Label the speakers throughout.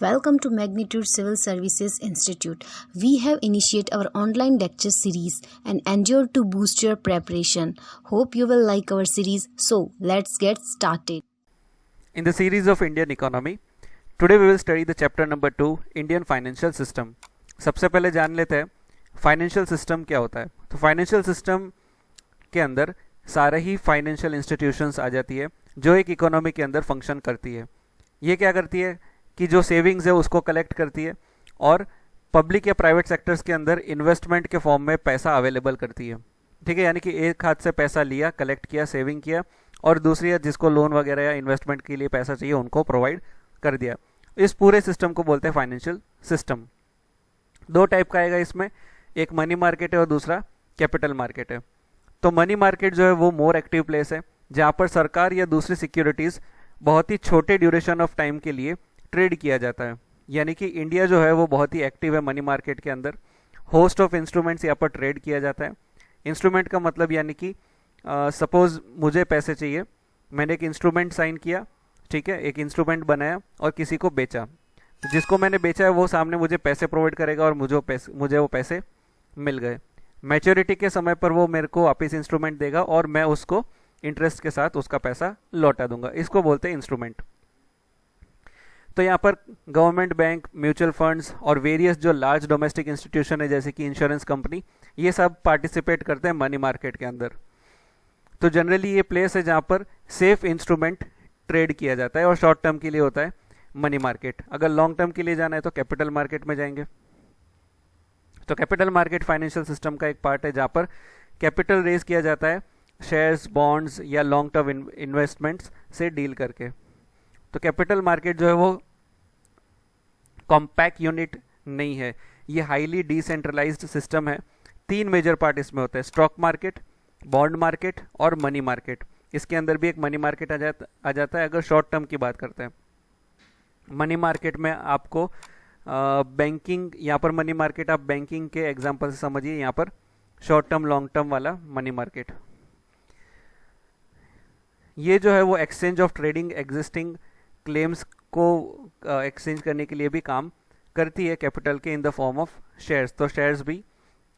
Speaker 1: Welcome to Magnitude Civil Services Institute. We have initiated our online lecture series and endeavored to boost your preparation. Hope you will like our series. So, let's get started.
Speaker 2: In the series of Indian economy, today we will study the chapter number 2, Indian financial system. सबसे पहले जान लेते हैं financial system क्या होता है। तो financial system के अंदर सारे ही फाइनेंशियल इंस्टीट्यूशंस आ जाती है जो एक इकोनॉमी के अंदर फंक्शन करती है। ये क्या करती है कि जो सेविंग्स है उसको कलेक्ट करती है और पब्लिक या प्राइवेट सेक्टर्स के अंदर इन्वेस्टमेंट के फॉर्म में पैसा अवेलेबल करती है। ठीक है, यानी कि एक हाथ से पैसा लिया, कलेक्ट किया, सेविंग किया और दूसरी है जिसको लोन वगैरह या इन्वेस्टमेंट के लिए पैसा चाहिए उनको प्रोवाइड कर दिया। इस पूरे सिस्टम को बोलते हैं फाइनेंशियल सिस्टम। दो टाइप का आएगा इसमें, एक मनी मार्केट है और दूसरा कैपिटल मार्केट है। तो मनी मार्केट जो है वो मोर एक्टिव प्लेस है जहाँ पर सरकार या दूसरी सिक्योरिटीज़ बहुत ही छोटे ड्यूरेशन ऑफ टाइम के लिए ट्रेड किया जाता है। यानी कि इंडिया जो है वो बहुत ही एक्टिव है मनी मार्केट के अंदर। होस्ट ऑफ इंस्ट्रूमेंट्स यहाँ पर ट्रेड किया जाता है। इंस्ट्रूमेंट का मतलब यानी कि सपोज मुझे पैसे चाहिए, मैंने एक इंस्ट्रूमेंट साइन किया, ठीक है, एक इंस्ट्रूमेंट बनाया और किसी को बेचा। तो जिसको मैंने बेचा है वो सामने मुझे पैसे प्रोवाइड करेगा और मुझे वो पैसे मिल गए। मैच्योरिटी के समय पर वो मेरे को वापस इंस्ट्रूमेंट देगा और मैं उसको इंटरेस्ट के साथ उसका पैसा लौटा दूंगा। इसको बोलते हैं इंस्ट्रूमेंट। तो यहाँ पर गवर्नमेंट बैंक, म्यूचुअल फंड्स और वेरियस जो लार्ज डोमेस्टिक इंस्टीट्यूशन है जैसे कि इंश्योरेंस कंपनी, ये सब पार्टिसिपेट करते हैं मनी मार्केट के अंदर। तो जनरली ये प्लेस है जहाँ पर सेफ इंस्ट्रूमेंट ट्रेड किया जाता है और शॉर्ट टर्म के लिए होता है मनी मार्केट। अगर लॉन्ग टर्म के लिए जाना है तो कैपिटल मार्केट में जाएंगे। तो कैपिटल मार्केट फाइनेंशियल सिस्टम का एक पार्ट है जहाँ पर कैपिटल रेज किया जाता है शेयर्स, बॉन्ड्स या लॉन्ग टर्म इन्वेस्टमेंट्स से डील करके। तो कैपिटल मार्केट जो है वो कॉम्पैक्ट यूनिट नहीं है, ये हाईली डिसेंट्रलाइज्ड सिस्टम है। तीन मेजर पार्ट इसमें होते हैं, स्टॉक मार्केट, बॉन्ड मार्केट और मनी मार्केट। इसके अंदर भी एक मनी मार्केट आ जाता है अगर शॉर्ट टर्म की बात करते हैं। मनी मार्केट में आपको बैंकिंग, यहाँ पर मनी मार्केट आप बैंकिंग के एग्जांपल से समझिए, यहाँ पर शॉर्ट टर्म लॉन्ग टर्म वाला मनी मार्केट। ये जो है वो exchange of trading existing claims को एक्सचेंज करने के लिए भी काम करती है कैपिटल के in the form of shares. तो शेयर्स भी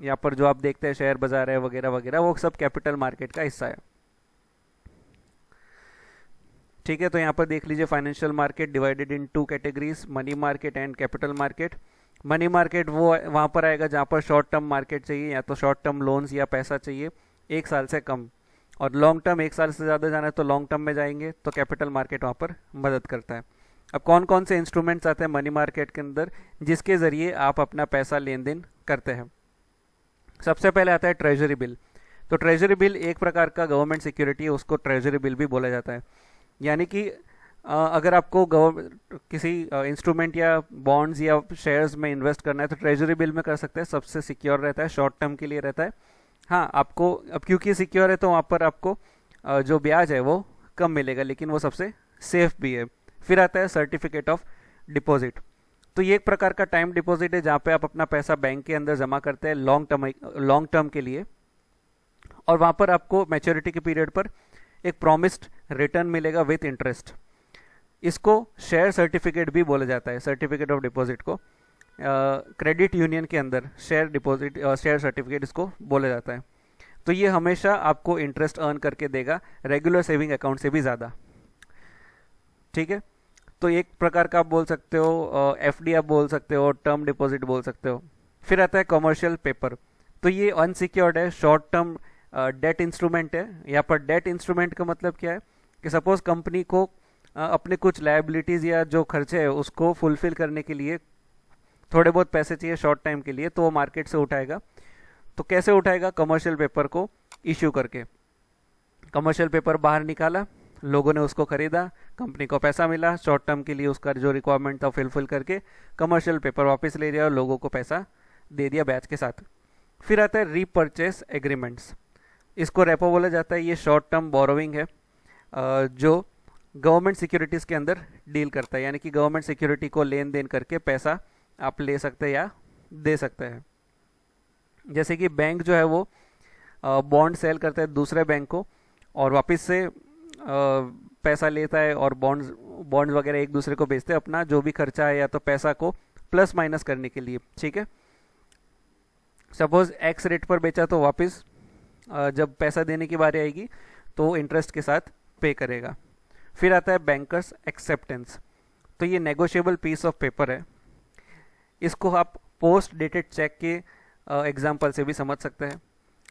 Speaker 2: यहाँ पर जो आप देखते हैं शेयर बाजार है वगैरह वगैरह, वो सब कैपिटल मार्केट का हिस्सा है। ठीक है, तो यहाँ पर देख लीजिए financial market divided in two categories, money market and capital market. Money market वो वहाँ पर आएगा जहाँ पर शॉर्ट टर्म मार्केट चाहिए, या तो शॉर्ट टर्म लोन्स या पैसा चाहिए 1 साल से कम, और लॉन्ग टर्म 1 साल से ज़्यादा जाना है तो लॉन्ग टर्म में जाएंगे, तो कैपिटल मार्केट वहाँ पर मदद करता है। अब कौन कौन से इंस्ट्रूमेंट्स आते हैं मनी मार्केट के अंदर जिसके ज़रिए आप अपना पैसा लेन देन करते हैं। सबसे पहले आता है ट्रेजरी बिल। तो ट्रेजरी बिल एक प्रकार का गवर्नमेंट सिक्योरिटी है, उसको ट्रेजरी बिल भी बोला जाता है। यानी कि अगर आपको किसी इंस्ट्रूमेंट या बॉन्ड्स या शेयर्स में इन्वेस्ट करना है तो ट्रेजरी बिल में कर सकते हैं, सबसे सिक्योर रहता है, शॉर्ट टर्म के लिए रहता है। हाँ, आपको अब क्योंकि सिक्योर है तो वहाँ पर आपको जो ब्याज है वो कम मिलेगा, लेकिन वो सबसे सेफ भी है। फिर आता है सर्टिफिकेट ऑफ डिपॉजिट। तो ये एक प्रकार का टाइम डिपॉजिट है जहाँ पे आप अपना पैसा बैंक के अंदर जमा करते हैं लॉन्ग टर्म के लिए, और वहाँ पर आपको मैच्योरिटी के पीरियड पर एक प्रॉमिस्ड रिटर्न मिलेगा विथ इंटरेस्ट। इसको शेयर सर्टिफिकेट भी बोला जाता है, सर्टिफिकेट ऑफ डिपॉजिट को। क्रेडिट यूनियन के अंदर शेयर सर्टिफिकेट इसको बोला जाता है। तो ये हमेशा आपको इंटरेस्ट अर्न करके देगा रेगुलर सेविंग अकाउंट से भी ज़्यादा। ठीक है, तो एक प्रकार का आप बोल सकते हो एफडी आप बोल सकते हो, टर्म डिपॉजिट बोल सकते हो। फिर आता है कमर्शियल पेपर। तो ये अनसिक्योर्ड है, शॉर्ट टर्म डेट इंस्ट्रूमेंट है। यहाँ पर डेट इंस्ट्रूमेंट का मतलब क्या है कि सपोज कंपनी को अपने कुछ लायबिलिटीज़ या जो खर्चे है उसको फुलफिल करने के लिए थोड़े बहुत पैसे चाहिए शॉर्ट टाइम के लिए, तो वो मार्केट से उठाएगा। तो कैसे उठाएगा? कमर्शियल पेपर को इश्यू करके। कमर्शियल पेपर बाहर निकाला, लोगों ने उसको खरीदा, कंपनी को पैसा मिला, शॉर्ट टर्म के लिए उसका जो रिक्वायरमेंट था फुलफिल करके कमर्शियल पेपर वापस ले लिया और लोगों को पैसा दे दिया ब्याज के साथ। फिर आता है रीपर्चेस एग्रीमेंट्स। इसको रेपो बोला जाता है। ये शॉर्ट टर्म बोरोइंग है जो गवर्नमेंट सिक्योरिटीज़ के अंदर डील करता है, यानी कि गवर्नमेंट सिक्योरिटी को लेन देन करके पैसा आप ले सकते हैं या दे सकते हैं। जैसे कि बैंक जो है वो बॉन्ड सेल करता है दूसरे बैंक को और वापस से पैसा लेता है और बॉन्ड्स वगैरह एक दूसरे को बेचते हैं अपना जो भी खर्चा है या तो पैसा को प्लस माइनस करने के लिए, ठीक है। सपोज एक्स रेट पर बेचा तो वापस जब पैसा देने की बारी आएगी तो इंटरेस्ट के साथ पे करेगा। फिर आता है बैंकर्स एक्सेप्टेंस। तो ये नेगोशिएबल पीस ऑफ पेपर है। इसको आप पोस्ट डेटेड चेक के एग्जाम्पल से भी समझ सकते हैं।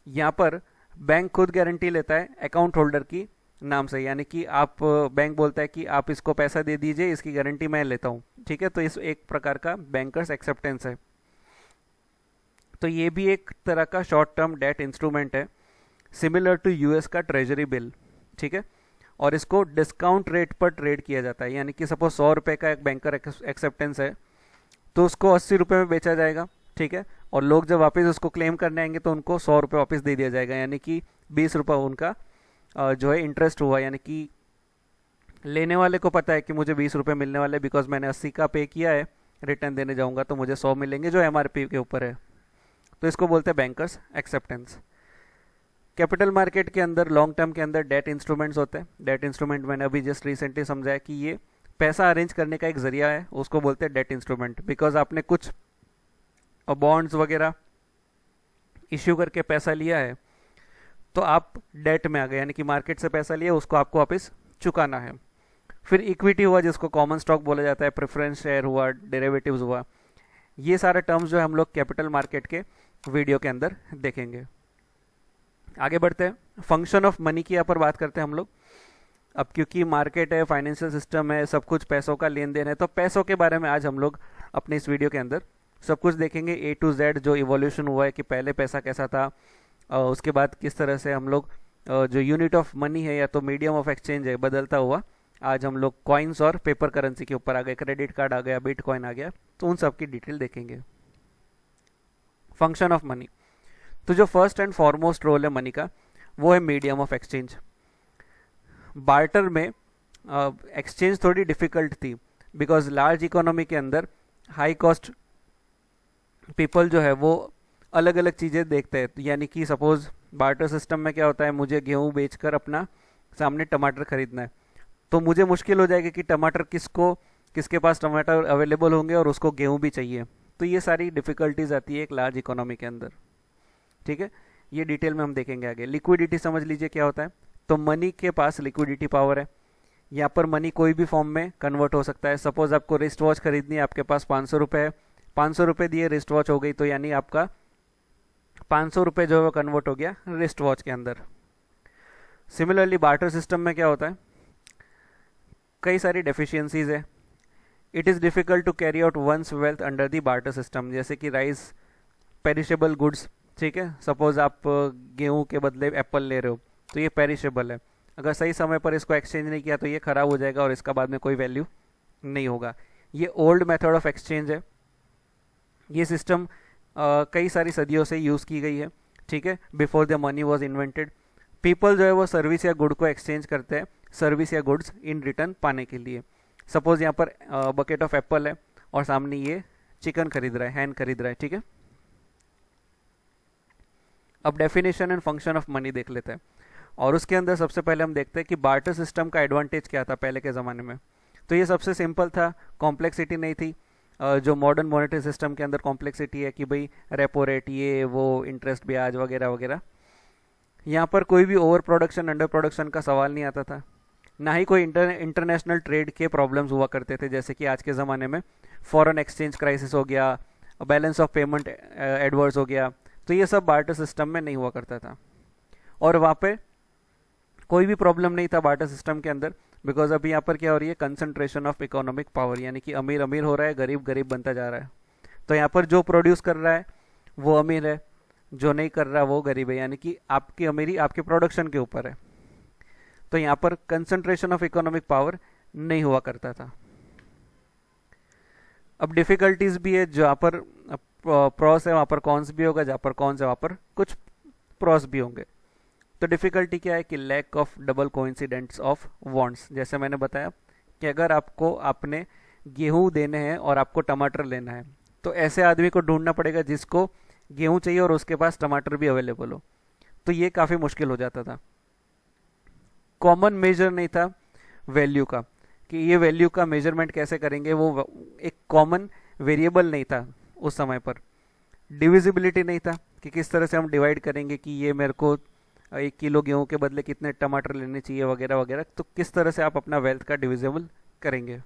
Speaker 2: यहाँ पर बैंक खुद गारंटी लेता है अकाउंट होल्डर की नाम से, यानी कि आप बैंक बोलता है कि आप इसको पैसा दे दीजिए, इसकी गारंटी मैं लेता हूँ, ठीक है। तो इस एक प्रकार का बैंकर्स एक्सेप्टेंस है। तो ये भी एक तरह का शॉर्ट टर्म डेट इंस्ट्रूमेंट है, सिमिलर टू यूएस का ट्रेजरी बिल, ठीक है। और इसको डिस्काउंट रेट पर ट्रेड किया जाता है, यानी कि सपोज 100 रुपये का एक बैंकर एक्सेप्टेंस है तो उसको 80 रुपये में बेचा जाएगा, ठीक है। और लोग जब वापस उसको क्लेम करने आएंगे तो उनको 100 रुपये वापस दे दिया जाएगा, यानी कि 20 रुपये उनका जो है इंटरेस्ट हुआ, यानी कि लेने वाले को पता है कि मुझे 20 रुपये मिलने वाले, बिकॉज मैंने 80 का पे किया है, रिटर्न देने जाऊंगा तो मुझे 100 मिलेंगे जो MRP के ऊपर है। तो इसको बोलते हैं बैंकर्स एक्सेप्टेंस। कैपिटल मार्केट के अंदर लॉन्ग टर्म के अंदर डेट इंस्ट्रूमेंट्स होते हैं। डेट इंस्ट्रूमेंट मैंने अभी जस्ट रिसेंटली समझाया कि ये पैसा अरेंज करने का एक जरिया है, उसको बोलते हैं डेट इंस्ट्रूमेंट। बिकॉज आपने कुछ बॉन्ड्स वगैरह इश्यू करके पैसा लिया है तो आप डेट में आ गए, यानी कि मार्केट से पैसा लिया उसको आपको वापस चुकाना है। फिर इक्विटी हुआ जिसको कॉमन स्टॉक बोला जाता है, प्रेफरेंस शेयर हुआ, डेरिवेटिव्स हुआ। ये सारे टर्म्स जो है हम लोग कैपिटल मार्केट के वीडियो के अंदर देखेंगे। आगे बढ़ते हैं, फंक्शन ऑफ मनी की यहाँ पर बात करते हैं हम लोग। अब क्योंकि मार्केट है, फाइनेंशियल सिस्टम है, सब कुछ पैसों का लेन देन है, तो पैसों के बारे में आज हम लोग अपने इस वीडियो के अंदर सब कुछ देखेंगे, A to Z जो इवोल्यूशन हुआ है कि पहले पैसा कैसा था, उसके बाद किस तरह से हम लोग जो यूनिट ऑफ मनी है या तो मीडियम ऑफ एक्सचेंज है बदलता हुआ, आज हम लोग कॉइन्स और पेपर करेंसी के ऊपर आ गए, क्रेडिट कार्ड आ गया, बिटकॉइन आ गया, तो उन सब की डिटेल देखेंगे। फंक्शन ऑफ मनी, तो जो फर्स्ट एंड फॉरमोस्ट रोल है मनी का वो है मीडियम ऑफ एक्सचेंज। बार्टर में एक्सचेंज थोड़ी डिफिकल्ट थी बिकॉज लार्ज इकोनॉमी के अंदर हाई कॉस्ट पीपल जो है वो अलग अलग चीज़ें देखते हैं। यानी कि सपोज बार्टर सिस्टम में क्या होता है, मुझे गेहूं बेचकर अपना सामने टमाटर खरीदना है, तो मुझे मुश्किल हो जाएगी कि टमाटर किसके पास टमाटर अवेलेबल होंगे और उसको गेहूं भी चाहिए। तो ये सारी डिफिकल्टीज आती है एक लार्ज इकोनॉमी के अंदर, ठीक है। ये डिटेल में हम देखेंगे आगे। लिक्विडिटी समझ लीजिए क्या होता है। तो मनी के पास लिक्विडिटी पावर है। यहाँ पर मनी कोई भी फॉर्म में कन्वर्ट हो सकता है। सपोज आपको रिस्ट वॉच खरीदनी है, आपके पास 500 रुपये है, 500 रुपये दिए रिस्ट वॉच हो गई, तो यानी आपका 500 रुपये जो है वो कन्वर्ट हो गया रिस्ट वॉच के अंदर। सिमिलरली बार्टर सिस्टम में क्या होता है, कई सारी डेफिशिएंसीज है। It is difficult to carry out one's wealth under the barter system, जैसे कि राइस, पेरिशेबल गुड्स, ठीक है। सपोज आप गेहूं के बदले एप्पल ले रहे हो तो ये पेरिशेबल है, अगर सही समय पर इसको एक्सचेंज नहीं किया तो ये खराब हो जाएगा और इसका बाद में कोई वैल्यू नहीं होगा। ये ओल्ड मेथड ऑफ एक्सचेंज है। ये सिस्टम कई सारी सदियों से यूज़ की गई है, ठीक है। Before the money was invented, people जो है वो सर्विस या गुड को एक्सचेंज करते हैं, सर्विस या गुड्स इन रिटर्न पाने के लिए। सपोज यहाँ पर बकेट ऑफ एप्पल है और सामने ये चिकन खरीद रहा है, हैन खरीद रहा है, ठीक है। अब definition and function of money देख लेते हैं, और उसके अंदर सबसे पहले हम देखते हैं कि बार्टर सिस्टम का एडवांटेज क्या था पहले के ज़माने में। तो ये सबसे सिंपल था, कॉम्प्लेक्सिटी नहीं थी। जो मॉडर्न मॉनेटरी सिस्टम के अंदर कॉम्प्लेक्सिटी है कि भाई रेपो रेट, ये वो, इंटरेस्ट, ब्याज वगैरह वगैरह। यहाँ पर कोई भी ओवर प्रोडक्शन अंडर प्रोडक्शन का सवाल नहीं आता था, ना ही कोई इंटरनेशनल ट्रेड के प्रॉब्लम्स हुआ करते थे, जैसे कि आज के ज़माने में फॉरेन एक्सचेंज क्राइसिस हो गया, बैलेंस ऑफ पेमेंट एडवर्स हो गया। तो ये सब बार्टर सिस्टम में नहीं हुआ करता था, और वहाँ पे कोई भी प्रॉब्लम नहीं था बार्टर सिस्टम के अंदर, बिकॉज अभी यहाँ पर क्या हो रही है, कंसंट्रेशन ऑफ इकोनॉमिक पावर, यानी कि अमीर अमीर हो रहा है, गरीब गरीब बनता जा रहा है। तो यहाँ पर जो प्रोड्यूस कर रहा है वो अमीर है, जो नहीं कर रहा वो गरीब है, यानी कि आपकी अमीरी आपके प्रोडक्शन के ऊपर है। तो यहाँ पर कंसंट्रेशन ऑफ इकोनॉमिक पावर नहीं हुआ करता था। अब डिफिकल्टीज भी है, जहाँ पर प्रॉस है वहाँ पर कॉन्स भी होगा, जहाँ पर कॉन्स है वहाँ पर कुछ प्रॉस भी होंगे। तो डिफ़िकल्टी क्या है कि lack of double coincidence of wants. जैसे मैंने बताया कि अगर आपको आपने गेहूं देने हैं और आपको टमाटर लेना है, तो ऐसे आदमी को ढूंढना पड़ेगा जिसको गेहूं चाहिए और उसके पास टमाटर भी अवेलेबल हो, तो ये काफ़ी मुश्किल हो जाता था। कॉमन मेजर नहीं था वैल्यू का, कि ये वैल्यू का मेजरमेंट कैसे करेंगे, वो एक कॉमन वेरिएबल नहीं था उस समय पर। डिविजिबिलिटी नहीं था कि किस तरह से हम डिवाइड करेंगे कि ये मेरे को 1 किलो गेहूं के बदले कितने टमाटर लेने चाहिए वगैरह वगैरह। तो किस तरह से आप अपना वेल्थ का डिविजिबल करेंगे।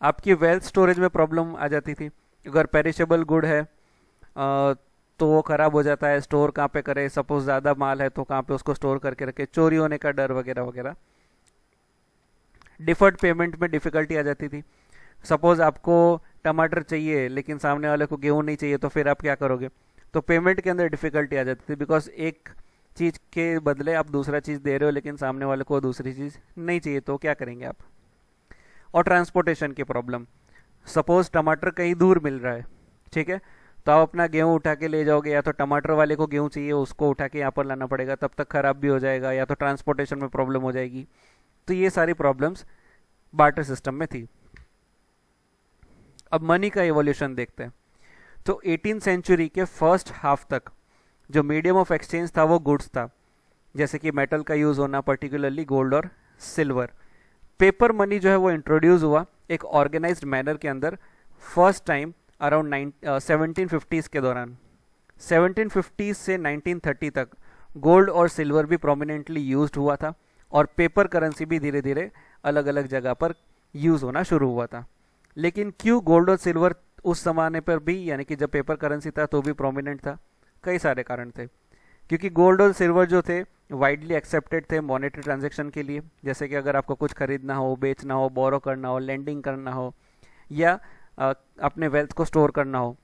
Speaker 2: आपकी वेल्थ स्टोरेज में प्रॉब्लम आ जाती थी। अगर पेरिशेबल गुड है तो वो खराब हो जाता है, स्टोर कहाँ पे करें, सपोज ज़्यादा माल है तो कहाँ पे उसको स्टोर करके रखे, चोरी होने का डर वगैरह वगैरह। डिफर्ड पेमेंट में डिफिकल्टी आ जाती थी। सपोज आपको टमाटर चाहिए लेकिन सामने वाले को गेहूं नहीं चाहिए, तो फिर आप क्या करोगे, तो पेमेंट के अंदर डिफिकल्टी आ जाती थी, बिकॉज एक चीज़ के बदले आप दूसरा चीज़ दे रहे हो लेकिन सामने वाले को दूसरी चीज़ नहीं चाहिए, तो क्या करेंगे आप। और ट्रांसपोर्टेशन की प्रॉब्लम, सपोज टमाटर कहीं दूर मिल रहा है, ठीक है, तो आप अपना गेहूं उठा के ले जाओगे, या तो टमाटर वाले को गेहूं चाहिए उसको उठा के यहाँ पर लाना पड़ेगा, तब तक खराब भी हो जाएगा, या तो ट्रांसपोर्टेशन में प्रॉब्लम हो जाएगी। तो ये सारी प्रॉब्लम्स बार्टर सिस्टम में थी। अब मनी का इवोल्यूशन देखते हैं। तो 18th सेंचुरी के फर्स्ट हाफ तक जो मीडियम ऑफ एक्सचेंज था वो गुड्स था, जैसे कि मेटल का यूज होना, पर्टिकुलरली गोल्ड और सिल्वर। पेपर मनी जो है वो इंट्रोड्यूस हुआ एक ऑर्गेनाइज्ड मैनर के अंदर फर्स्ट टाइम अराउंड 1750s के दौरान। 1750s से 1930 तक गोल्ड और सिल्वर भी प्रोमिनेंटली यूज्ड हुआ था, और पेपर करेंसी भी धीरे धीरे अलग अलग जगह पर यूज होना शुरू हुआ था। लेकिन क्यों गोल्ड और सिल्वर उस जमाने पर भी, यानी कि जब पेपर करेंसी था तो भी प्रोमिनेंट था, कई सारे कारण थे। क्योंकि गोल्ड और सिल्वर जो थे वाइडली एक्सेप्टेड थे मॉनेटरी ट्रांजैक्शन के लिए, जैसे कि अगर आपको कुछ खरीदना हो, बेचना हो, बोरो करना हो, लेंडिंग करना हो, या अपने वेल्थ को स्टोर करना हो।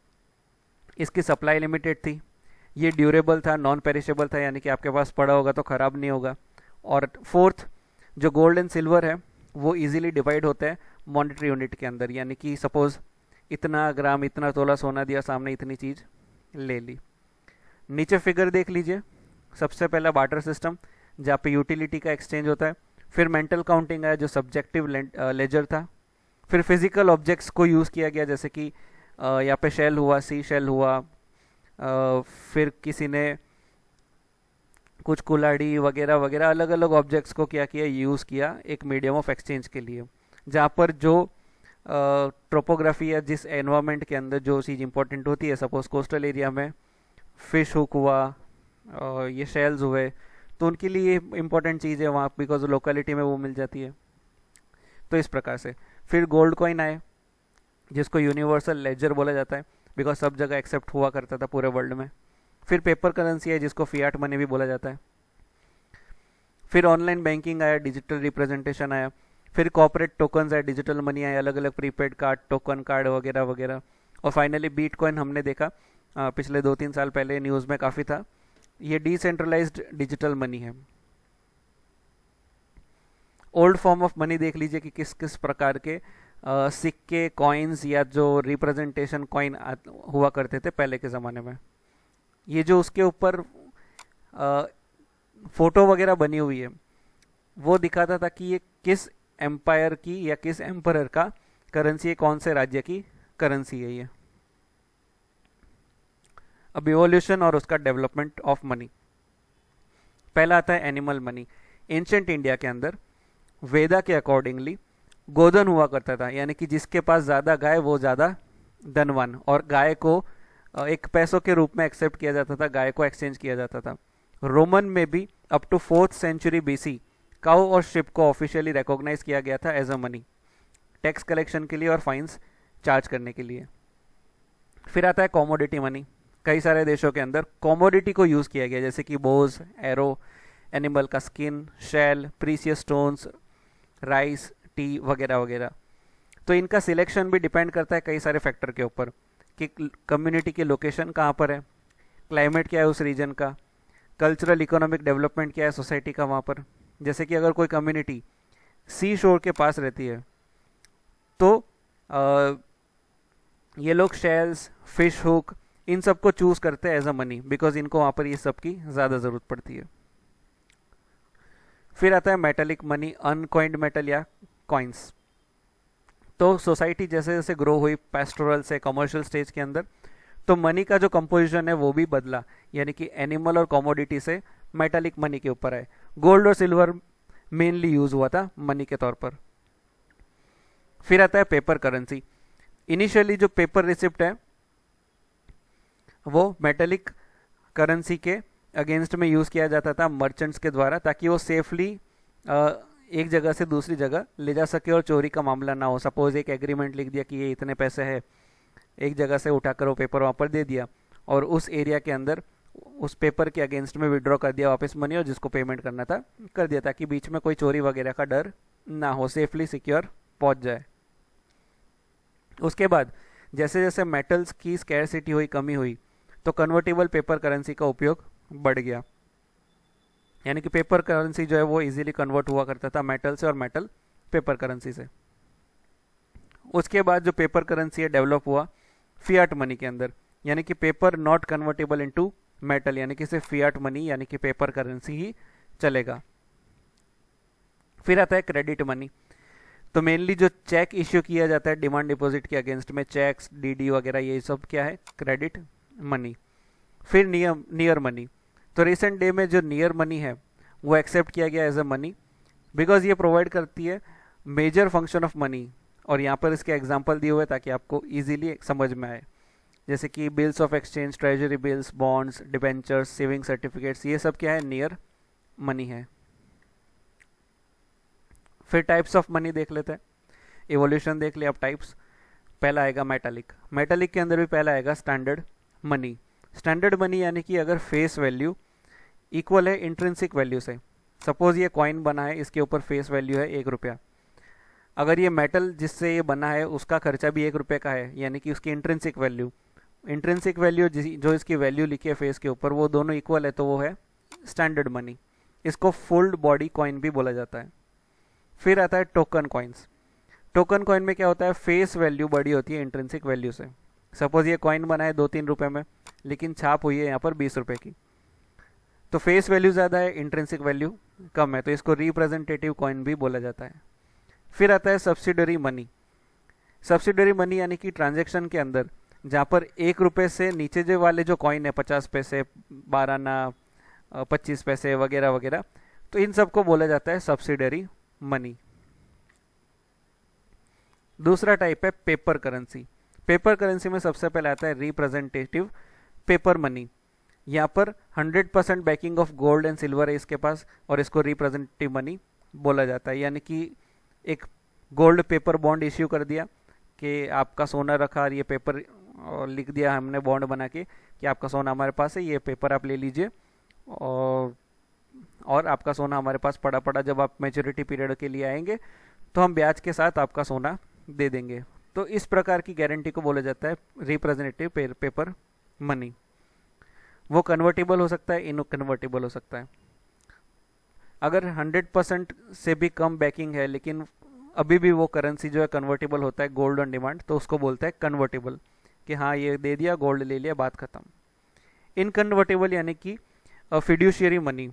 Speaker 2: इसकी सप्लाई लिमिटेड थी, ये ड्यूरेबल था, नॉन पेरिशेबल था, यानी कि आपके पास पड़ा होगा तो ख़राब नहीं होगा। और फोर्थ, जो गोल्ड एंड सिल्वर है वो इजीली डिवाइड होता है मॉनेटरी यूनिट के अंदर, यानी कि सपोज इतना ग्राम, इतना तोला सोना दिया, सामने इतनी चीज़ ले ली। नीचे फिगर देख लीजिए। सबसे पहला बार्टर सिस्टम जहाँ पे यूटिलिटी का एक्सचेंज होता है, फिर मेंटल काउंटिंग आया जो सब्जेक्टिव लेजर था, फिर फिजिकल ऑब्जेक्ट्स को यूज़ किया गया, जैसे कि यहाँ पे शेल हुआ, सी शेल हुआ, फिर किसी ने कुछ कुल्हाड़ी वगैरह वगैरह अलग अलग ऑब्जेक्ट्स को क्या किया, यूज़ किया एक मीडियम ऑफ एक्सचेंज के लिए, जहाँ पर जो ट्रोपोग्राफी या जिस एनवायरनमेंट के अंदर जो चीज़ इंपॉर्टेंट होती है, सपोज कोस्टल एरिया में फिश हुक हुआ, ये शेल्स हुए, तो उनके लिए इंपॉर्टेंट चीज़ है वहाँ, बिकॉज लोकेलिटी में वो मिल जाती है। तो इस प्रकार से फिर गोल्ड कॉइन आए जिसको यूनिवर्सल लेजर बोला जाता है, बिकॉज सब जगह एक्सेप्ट हुआ करता था पूरे वर्ल्ड में। फिर पेपर करेंसी है जिसको फियाट मनी भी बोला जाता है। फिर ऑनलाइन बैंकिंग आया, डिजिटल रिप्रेजेंटेशन आया, फिर कॉर्पोरेट टोकन्स आए, डिजिटल मनी आए, अलग अलग प्रीपेड कार्ड, टोकन कार्ड वगैरह वगैरह। और फाइनली बिटकॉइन हमने देखा पिछले 2-3 साल पहले न्यूज़ में काफ़ी था। ये डिसेंट्रलाइज्ड डिजिटल मनी है। ओल्ड फॉर्म ऑफ मनी देख लीजिए कि किस किस प्रकार के सिक्के, कॉइन्स या जो रिप्रेजेंटेशन कॉइन हुआ करते थे पहले के ज़माने में। ये जो उसके ऊपर फोटो वगैरह बनी हुई है वो दिखाता था कि ये किस एम्पायर की या किस एम्परर का करेंसी है, कौन से राज्य की करेंसी है ये। अब इवोल्यूशन और उसका डेवलपमेंट ऑफ मनी। पहला आता है एनिमल मनी। एंशिएंट इंडिया के अंदर वेदा के अकॉर्डिंगली गोधन हुआ करता था, यानी कि जिसके पास ज़्यादा गाय वो ज़्यादा धनवान, और गाय को एक पैसों के रूप में एक्सेप्ट किया जाता था, गाय को एक्सचेंज किया जाता था। रोमन में भी up to 4th century BC cow और शिप को ऑफिशियली रिकॉग्नाइज किया गया था as a money, tax collection के लिए और फाइन्स चार्ज करने के लिए। फिर आता है कॉमोडिटी मनी। कई सारे देशों के अंदर कॉमोडिटी को यूज़ किया गया, जैसे कि बोज, एरो, एनिमल का skin, shell, precious stones, rice, tea वगैरह वगैरह। तो इनका सिलेक्शन भी डिपेंड करता है कई सारे फैक्टर के ऊपर, कि कम्युनिटी की लोकेशन कहाँ पर है, क्लाइमेट क्या है उस रीजन का, कल्चरल इकोनॉमिक डेवलपमेंट क्या है सोसाइटी का वहाँ पर। जैसे कि अगर कोई कम्युनिटी सी शोर के पास रहती है तो ये लोग शेल्स, फिश हुक, इन सब को चूज करते हैं एज अ मनी, बिकॉज इनको वहाँ पर ये सब की ज़्यादा ज़रूरत पड़ती है। फिर आता है मेटेलिक मनी, अनकॉइंड मेटल या कॉइन्स। तो सोसाइटी जैसे जैसे ग्रो हुई पेस्टोरल से कमर्शियल स्टेज के अंदर, तो मनी का जो कंपोजिशन है वो भी बदला, यानी कि एनिमल और कमोडिटी से मेटालिक मनी के ऊपर आए। गोल्ड और सिल्वर मेनली यूज हुआ था मनी के तौर पर। फिर आता है पेपर करेंसी। इनिशियली जो पेपर रिसिप्ट है वो मेटेलिक करेंसी के अगेंस्ट में यूज किया जाता था मर्चेंट्स के द्वारा, ताकि वो सेफली एक जगह से दूसरी जगह ले जा सके और चोरी का मामला ना हो। सपोज एक एग्रीमेंट लिख दिया कि ये इतने पैसे है, एक जगह से उठाकर वो पेपर वहाँ पर दे दिया और उस एरिया के अंदर उस पेपर के अगेंस्ट में विड्रॉ कर दिया वापस मनी, और जिसको पेमेंट करना था कर दिया, ताकि बीच में कोई चोरी वगैरह का डर ना हो, सेफली सिक्योर पहुंच जाए। उसके बाद जैसे जैसे मेटल्स की स्कैरसिटी हुई, कमी हुई, तो कन्वर्टेबल पेपर करेंसी का उपयोग बढ़ गया। यानी कि पेपर करेंसी जो है वो इजीली कन्वर्ट हुआ करता था मेटल से और मेटल पेपर करेंसी से। उसके बाद जो पेपर करेंसी है डेवलप हुआ फियाट मनी के अंदर, यानी कि paper not convertible into metal, यानी कि सिर्फ फियाट मनी यानी कि पेपर करेंसी ही चलेगा। फिर आता है क्रेडिट मनी। तो मेनली जो चेक इश्यू किया जाता है डिमांड डिपॉजिट के अगेंस्ट में, चेक्स, डीडी वगैरह, ये सब क्या है? Credit money. फिर नियर मनी। तो रिसेंट डे में जो नियर मनी है वो एक्सेप्ट किया गया एज अ मनी, बिकॉज ये प्रोवाइड करती है मेजर फंक्शन ऑफ मनी। और यहाँ पर इसके एग्जाम्पल दिए हुए ताकि आपको इजीली समझ में आए, जैसे कि bills of exchange, treasury bills, bonds, debentures, saving certificates, ये सब क्या है? नियर मनी है। फिर टाइप्स ऑफ मनी देख लेते हैं, इवोल्यूशन देख लिया। अब टाइप्स, पहला आएगा मेटालिक। मेटालिक के अंदर भी पहला आएगा स्टैंडर्ड मनी। स्टैंडर्ड मनी यानी कि अगर फेस वैल्यू इक्वल है इंट्रिंसिक वैल्यू से। सपोज ये कॉइन बना है, इसके ऊपर फेस वैल्यू है 1 रुपया, अगर ये मेटल जिससे ये बना है उसका खर्चा भी 1 रुपये का है, यानी कि उसकी इंट्रिंसिक वैल्यू जो इसकी वैल्यू लिखी है फेस के ऊपर, वो दोनों इक्वल है, तो वो है स्टैंडर्ड मनी। इसको फुल्ड बॉडी कॉइन भी बोला जाता है। फिर आता है टोकन कॉइन्स। टोकन कॉइन में क्या होता है? फेस वैल्यू बड़ी होती है इंट्रिंसिक वैल्यू से। सपोज ये कॉइन बना है 2-3 रुपए में, लेकिन छाप हुई है यहाँ पर 20 रुपए की, तो फेस वैल्यू ज़्यादा है, इंट्रिंसिक वैल्यू कम है, तो इसको रिप्रेजेंटेटिव कॉइन भी बोला जाता है। फिर आता है सब्सिडरी मनी। सब्सिडरी मनी यानी कि ट्रांजैक्शन के अंदर जहाँ पर 1 रुपये से नीचे जो वाले जो कॉइन है, 50 पैसे, 12 आना, 25 पैसे वगैरह वगैरह, तो इन सबको बोला जाता है सब्सिडरी मनी। दूसरा टाइप है पेपर करेंसी। पेपर करेंसी में सबसे पहले आता है रिप्रेजेंटेटिव पेपर मनी। यहाँ पर 100% banking of gold and silver है इसके पास, और इसको रिप्रेजेंटेटिव मनी बोला जाता है। यानी कि एक गोल्ड पेपर बॉन्ड इश्यू कर दिया कि आपका सोना रखा, और ये पेपर लिख दिया हमने बॉन्ड बना के कि आपका सोना हमारे पास है, ये पेपर आप ले लीजिए, और आपका सोना हमारे पास पड़ा जब आप मैच्योरिटी पीरियड के लिए आएंगे तो हम ब्याज के साथ आपका सोना दे देंगे। तो इस प्रकार की गारंटी को बोला जाता है रिप्रेजेंटेटिव पेपर मनी। वो कन्वर्टेबल हो सकता है, इनकन्वर्टेबल हो सकता है। अगर 100% से भी कम बैकिंग है लेकिन अभी भी वो करेंसी जो है कन्वर्टेबल होता है गोल्ड ऑन डिमांड, तो उसको बोलता है कन्वर्टेबल, कि हाँ ये दे दिया, गोल्ड ले लिया, बात खत्म। इनकन्वर्टेबल यानी कि फिड्यूशियरी मनी,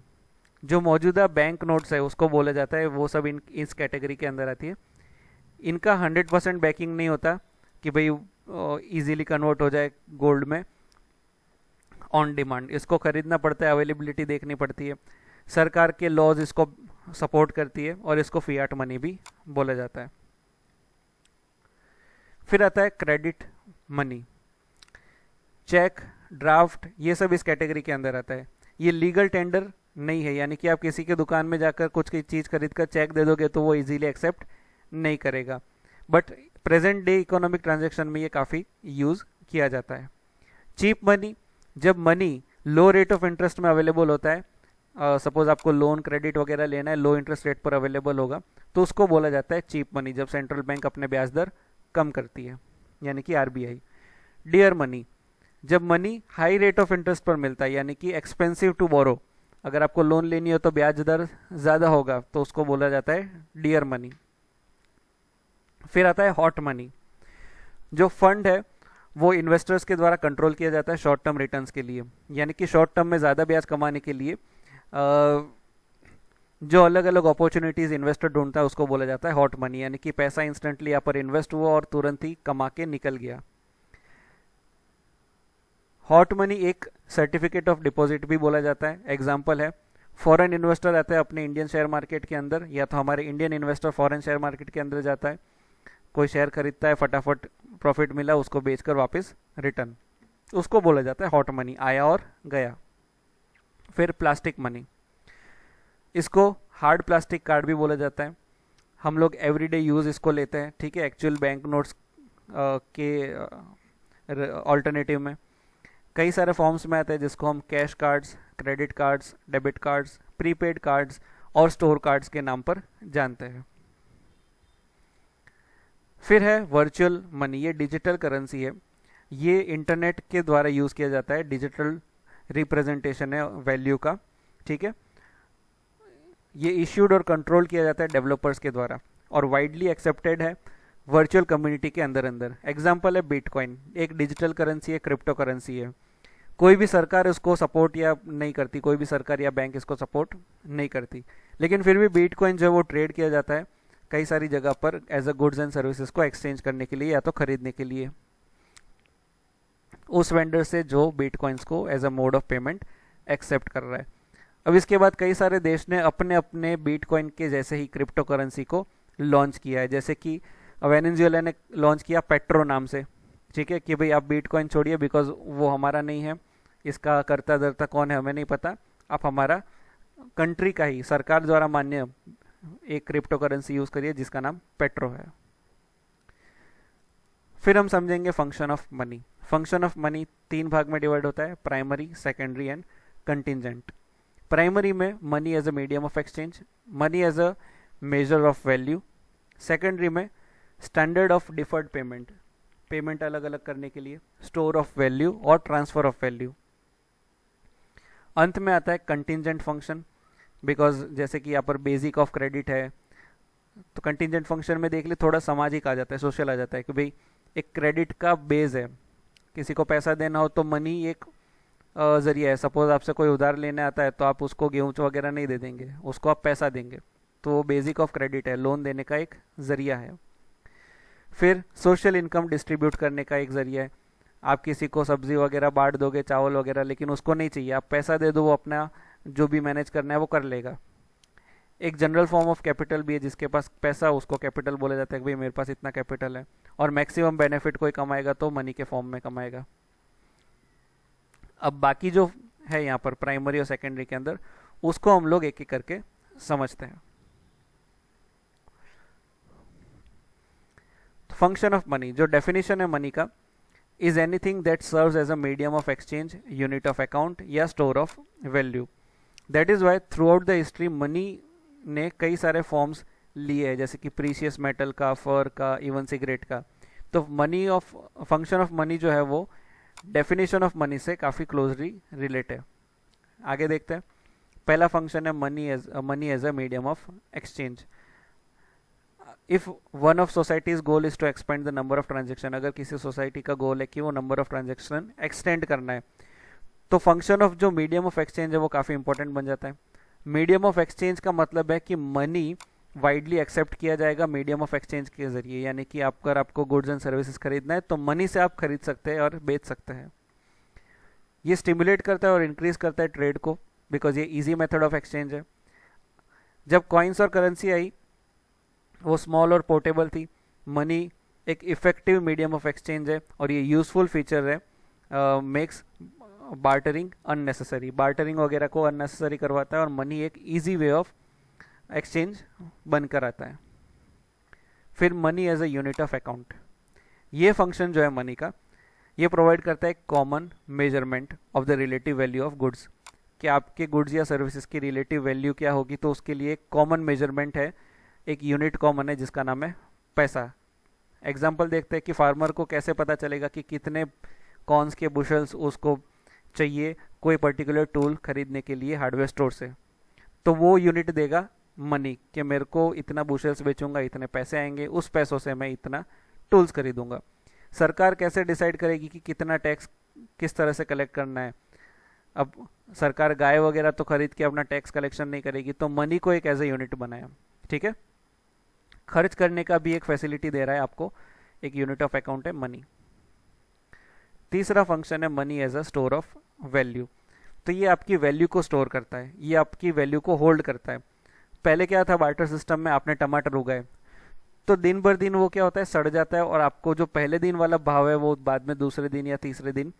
Speaker 2: जो मौजूदा बैंक नोट्स है उसको बोला जाता है, वो सब इस कैटेगरी के अंदर आती है। इनका 100% बैकिंग नहीं होता कि भाई इजीली कन्वर्ट हो जाए गोल्ड में, ऑन डिमांड इसको खरीदना पड़ता है, अवेलेबिलिटी देखनी पड़ती है, सरकार के लॉज इसको सपोर्ट करती है, और इसको फियाट मनी भी बोला जाता है। फिर आता है क्रेडिट मनी। चेक, ड्राफ्ट, ये सब इस कैटेगरी के अंदर आता है। ये लीगल टेंडर नहीं है, यानी कि आप किसी के दुकान में जाकर कुछ की चीज़ खरीद कर चेक दे दोगे तो वो इजीली एक्सेप्ट नहीं करेगा, but present day economic transaction में ये काफ़ी यूज़ किया जाता है। चीप मनी, जब money low rate of interest में अवेलेबल होता है, सपोज आपको लोन क्रेडिट वगैरह लेना है, लो इंटरेस्ट रेट पर अवेलेबल होगा, तो उसको बोला जाता है चीप मनी, जब सेंट्रल बैंक अपने ब्याज दर कम करती है, यानी कि आरबीआई। डियर मनी, जब money high rate of interest पर मिलता है, यानी कि एक्सपेंसिव टू बोरो, अगर आपको लोन लेनी हो तो ब्याज दर ज़्यादा होगा, तो उसको बोला जाता है डियर मनी। फिर आता है हॉट मनी, जो फंड है वो इन्वेस्टर्स के द्वारा कंट्रोल किया जाता है शॉर्ट टर्म रिटर्न्स के लिए, यानी कि शॉर्ट टर्म में ज़्यादा ब्याज कमाने के लिए जो अलग अलग अपॉर्चुनिटीज़ इन्वेस्टर ढूंढता है उसको बोला जाता है हॉट मनी, यानी कि पैसा इंस्टेंटली यहाँ पर इन्वेस्ट हुआ और तुरंत ही कमा के निकल गया। हॉट मनी एक सर्टिफिकेट ऑफ डिपॉजिट भी बोला जाता है। एग्जाम्पल है फॉरेन इन्वेस्टर आते हैं अपने इंडियन शेयर मार्केट के अंदर, या तो हमारे Indian investor foreign share market के अंदर जाता है, कोई शेयर खरीदता है, फटाफट प्रॉफिट मिला, उसको बेचकर वापस रिटर्न, उसको बोला जाता है हॉट मनी, आया और गया। फिर प्लास्टिक मनी, इसको हार्ड प्लास्टिक कार्ड भी बोला जाता है। हम लोग एवरीडे यूज़ इसको लेते हैं, ठीक है, एक्चुअल बैंक नोट्स के ऑल्टरनेटिव में। कई सारे फॉर्म्स में आते हैं जिसको हम cash cards, credit cards, debit cards, prepaid cards और स्टोर कार्ड्स के नाम पर जानते हैं। फिर है वर्चुअल मनी, ये डिजिटल करेंसी है, ये इंटरनेट के द्वारा यूज़ किया जाता है, डिजिटल रिप्रेजेंटेशन है वैल्यू का, ठीक है। ये इश्यूड और कंट्रोल किया जाता है डेवलपर्स के द्वारा और वाइडली एक्सेप्टेड है वर्चुअल कम्युनिटी के अंदर अंदर। एग्जांपल है बिटकॉइन, एक डिजिटल करेंसी है, क्रिप्टो करेंसी है। कोई भी सरकार इसको सपोर्ट या नहीं करती, कोई भी सरकार या बैंक इसको सपोर्ट नहीं करती, लेकिन फिर भी बिटकॉइन जो है वो ट्रेड किया जाता है कई सारी जगह पर as a goods and services को एक्सचेंज करने के लिए या तो खरीदने के लिए उस वेंडर से जो बिटकॉइंस को as a mode of payment accept कर रहा है। अब इसके बाद कई सारे देश ने अपने अपने बिटकॉइन के जैसे ही क्रिप्टो करेंसी को लॉन्च किया है, जैसे कि वेनेजुएला ने लॉन्च किया पेट्रो नाम से, ठीक है, कि भाई आप बिटकॉइन छोड़िए बिकॉज वो हमारा नहीं है, इसका करता धरता कौन है हमें नहीं पता, आप हमारा कंट्री का ही सरकार द्वारा मान्य एक क्रिप्टो करेंसी यूज करिए जिसका नाम पेट्रो है। फिर हम समझेंगे function of money. Function of money 3 भाग में डिवाइड होता है, primary, secondary and contingent. Primary में money as a medium of exchange, money as a measure of value. Secondary में standard of deferred payment, payment अलग अलग करने के लिए, स्टोर ऑफ वैल्यू और ट्रांसफर ऑफ वैल्यू। अंत में आता है कंटिजेंट फंक्शन, बिकॉज जैसे कि यहाँ पर बेसिक ऑफ क्रेडिट है, तो कंटिजेंट फंक्शन में देख ले थोड़ा सामाजिक आ जाता है, सोशल आ जाता है कि भाई एक क्रेडिट का बेस है, किसी को पैसा देना हो तो मनी एक जरिया है। सपोज आपसे कोई उधार लेने आता है तो आप उसको गेहूँ वगैरह नहीं दे देंगे, उसको आप पैसा देंगे, तो वो बेसिक ऑफ क्रेडिट है, लोन देने का एक जरिया है। फिर सोशल इनकम डिस्ट्रीब्यूट करने का एक जरिया है, आप किसी को सब्जी वगैरह बांट दोगे, चावल वगैरह, लेकिन उसको नहीं चाहिए, आप पैसा दे दो, वो अपना जो भी मैनेज करना है वो कर लेगा। एक जनरल फॉर्म ऑफ कैपिटल भी है, जिसके पास पैसा उसको कैपिटल बोला जाता है कि भाई मेरे पास इतना कैपिटल है, और मैक्सिमम बेनिफिट कोई कमाएगा तो मनी के फॉर्म में कमाएगा। अब बाकी जो है यहाँ पर प्राइमरी और सेकेंडरी के अंदर, उसको हम लोग एक एक करके समझते हैं। फंक्शन ऑफ मनी, जो डेफिनेशन है मनी का, is anything that serves as a medium of exchange, unit of account या store of value. That is why throughout the history money ने कई सारे फॉर्म्स लिए हैं, जैसे कि प्रीशियस मेटल का, फर का, इवन सिगरेट का। तो money of function of money जो है वो डेफिनेशन ऑफ मनी से काफ़ी क्लोजली रिलेट है। आगे देखते हैं। पहला फंक्शन है money as a medium of exchange. If one of societies goal is to expand the number of transaction, अगर किसी सोसाइटी का गोल है कि वो नंबर ऑफ ट्रांजेक्शन एक्सटेंड करना है, तो फंक्शन ऑफ जो मीडियम ऑफ एक्सचेंज है वो काफ़ी इंपॉर्टेंट बन जाता है। मीडियम ऑफ एक्सचेंज का मतलब है कि मनी वाइडली एक्सेप्ट किया जाएगा मीडियम ऑफ एक्सचेंज के जरिए, यानी कि अगर आपको गुड्स एंड सर्विसेज खरीदना है तो मनी से आप खरीद सकते हैं और बेच सकते हैं। ये स्टिमुलेट करता है और इंक्रीज करता है ट्रेड को, बिकॉज ये इजी मेथड ऑफ एक्सचेंज है। जब कॉइन्स और करेंसी आई वो स्मॉल और पोर्टेबल थी। मनी एक इफेक्टिव मीडियम ऑफ एक्सचेंज है और ये यूजफुल फीचर है, मेक्स बार्टरिंग अननेसेसरी, बार्टरिंग वगैरह को अननेसेसरी करवाता है और मनी एक इजी वे ऑफ एक्सचेंज बनकर आता है। फिर money as a unit of account, ये फंक्शन जो है मनी का, ये प्रोवाइड करता है common measurement of the relative value of goods, कि आपके गुड्स या सर्विसेज की रिलेटिव वैल्यू क्या होगी, तो उसके लिए एक कॉमन मेजरमेंट है, एक यूनिट कॉमन है जिसका नाम है पैसा। एग्जाम्पल देखते हैं कि फार्मर को कैसे पता चलेगा कि कितने कॉर्न्स के बुशल्स उसको चाहिए कोई पर्टिकुलर टूल खरीदने के लिए हार्डवेयर स्टोर से, तो वो यूनिट देगा मनी, कि मेरे को इतना बुशल्स बेचूंगा, इतने पैसे आएंगे, उस पैसों से मैं इतना टूल्स खरीदूंगा। सरकार कैसे डिसाइड करेगी कि कितना टैक्स किस तरह से कलेक्ट करना है? अब सरकार गाय वगैरह तो खरीद के अपना टैक्स कलेक्शन नहीं करेगी, तो मनी को एक एज ए यूनिट बनाया, ठीक है। खर्च करने का भी एक फैसिलिटी दे रहा है आपको, एक यूनिट ऑफ अकाउंट है मनी। तीसरा फंक्शन है money as a store of value. तो ये आपकी वैल्यू को स्टोर करता है, ये आपकी वैल्यू को होल्ड करता है। पहले क्या था, बार्टर सिस्टम में आपने टमाटर उगाए तो दिन भर दिन वो क्या होता है, सड़ जाता है, और आपको जो पहले दिन वाला भाव है वो बाद में दूसरे दिन या तीसरे दिन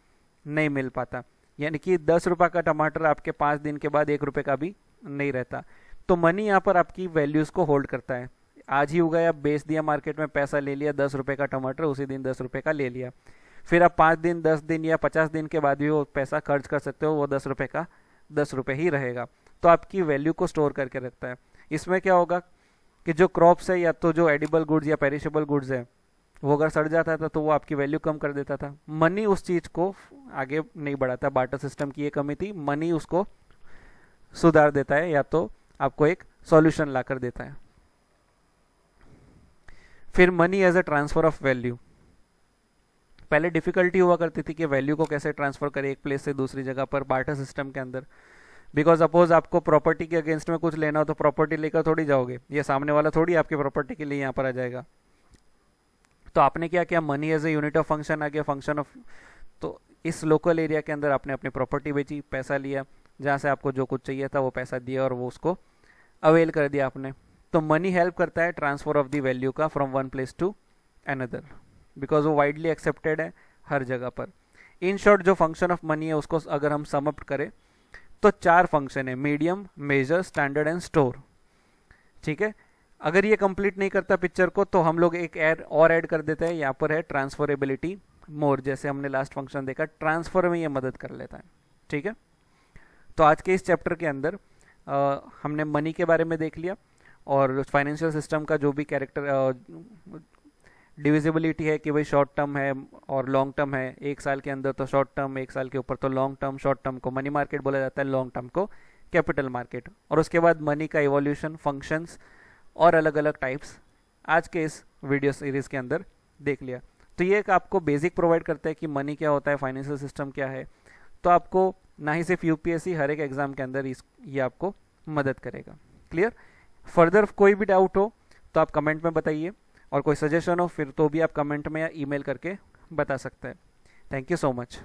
Speaker 2: नहीं मिल पाता। यानी कि 10 रुपये का टमाटर आपके 5 दिन के बाद 1 रुपये का भी नहीं रहता। तो मनी यहाँ पर आपकी वैल्यूज को होल्ड करता है। आज ही उगाया, बेच दिया, मार्केट में पैसा ले लिया, 10 रुपये का टमाटर उसी दिन 10 रुपये का ले लिया, फिर आप 5 दिन 10 दिन या 50 दिन के बाद भी वो पैसा खर्च कर सकते हो, वो 10 रुपये का 10 रुपये ही रहेगा। तो आपकी वैल्यू को स्टोर करके रखता है। इसमें क्या होगा कि जो क्रॉप्स है या तो जो एडिबल गुड्स या पेरिशेबल गुड्स है वो अगर सड़ जाता था तो वो आपकी वैल्यू कम कर देता था। मनी उस चीज को आगे नहीं बढ़ाता। बार्टर सिस्टम की ये कमी थी, मनी उसको सुधार देता है या तो आपको एक सॉल्यूशन ला कर देता है। फिर money as a transfer of value. पहले डिफिकल्टी हुआ करती थी कि वैल्यू को कैसे ट्रांसफर करें एक प्लेस से दूसरी जगह पर बार्टर सिस्टम के अंदर। बिकॉज सपोज आपको प्रॉपर्टी के अगेंस्ट में कुछ लेना हो तो प्रॉपर्टी लेकर थोड़ी जाओगे, ये सामने वाला थोड़ी आपकी प्रॉपर्टी के लिए यहाँ पर आ जाएगा। तो आपने क्या किया, money as a unit of function आ गया, फंक्शन ऑफ। तो इस लोकल एरिया के अंदर आपने अपनी प्रॉपर्टी बेची, पैसा लिया, जहाँ से आपको जो कुछ चाहिए था वो पैसा दिया और वो उसको अवेल कर दिया आपने। तो मनी हेल्प करता है ट्रांसफर ऑफ द वैल्यू का from one place to another, because वो वाइडली एक्सेप्टेड है हर जगह पर। इन शॉर्ट जो फंक्शन ऑफ मनी है उसको अगर हम सम अप करें तो 4 फंक्शन है, medium, measure, standard and store. ठीक है, अगर ये कंप्लीट नहीं करता पिक्चर को तो हम लोग एक और ऐड कर देते हैं, यहाँ पर है ट्रांसफरेबिलिटी मोर। जैसे हमने लास्ट फंक्शन देखा, ट्रांसफर में ये मदद कर लेता है। ठीक है, तो आज के इस चैप्टर के अंदर हमने मनी के बारे में देख लिया और फाइनेंशियल सिस्टम का जो भी कैरेक्टर डिविजिबिलिटी है कि भाई शॉर्ट टर्म है और लॉन्ग टर्म है। 1 साल के अंदर तो शॉर्ट टर्म, 1 साल के ऊपर तो लॉन्ग टर्म। शॉर्ट टर्म को मनी मार्केट बोला जाता है, लॉन्ग टर्म को कैपिटल मार्केट। और उसके बाद मनी का इवोल्यूशन, फंक्शंस और अलग अलग टाइप्स आज के इस वीडियो सीरीज के अंदर देख लिया। तो ये एक आपको बेसिक प्रोवाइड करता है कि मनी क्या होता है, फाइनेंशियल सिस्टम क्या है। तो आपको ना ही सिर्फ यूपीएससी, हर एक एग्जाम के अंदर ये आपको मदद करेगा। क्लियर? फर्दर कोई भी डाउट हो तो आप कमेंट में बताइए, और कोई सजेशन हो फिर तो भी आप कमेंट में या ईमेल करके बता सकते हैं। Thank you so much.